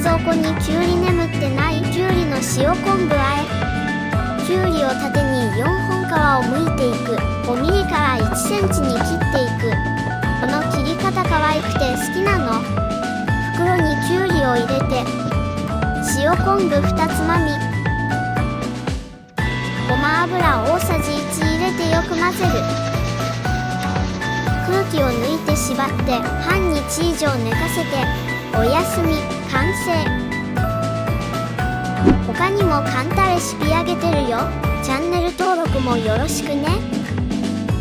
蔵庫にきゅうり眠ってないきゅうりの塩昆布和え。きゅうりを縦に4本皮を剥いていく。5ミリから1センチに切っていく。この切り方可愛くて好きなの。袋にきゅうりを入れて塩昆布2つまみ、ごま油大さじ1入れてよく混ぜる。空気を抜いて縛って半日以上寝かせておやすみ。完成。他にも簡単レシピあげてるよ。チャンネル登録もよろしくね。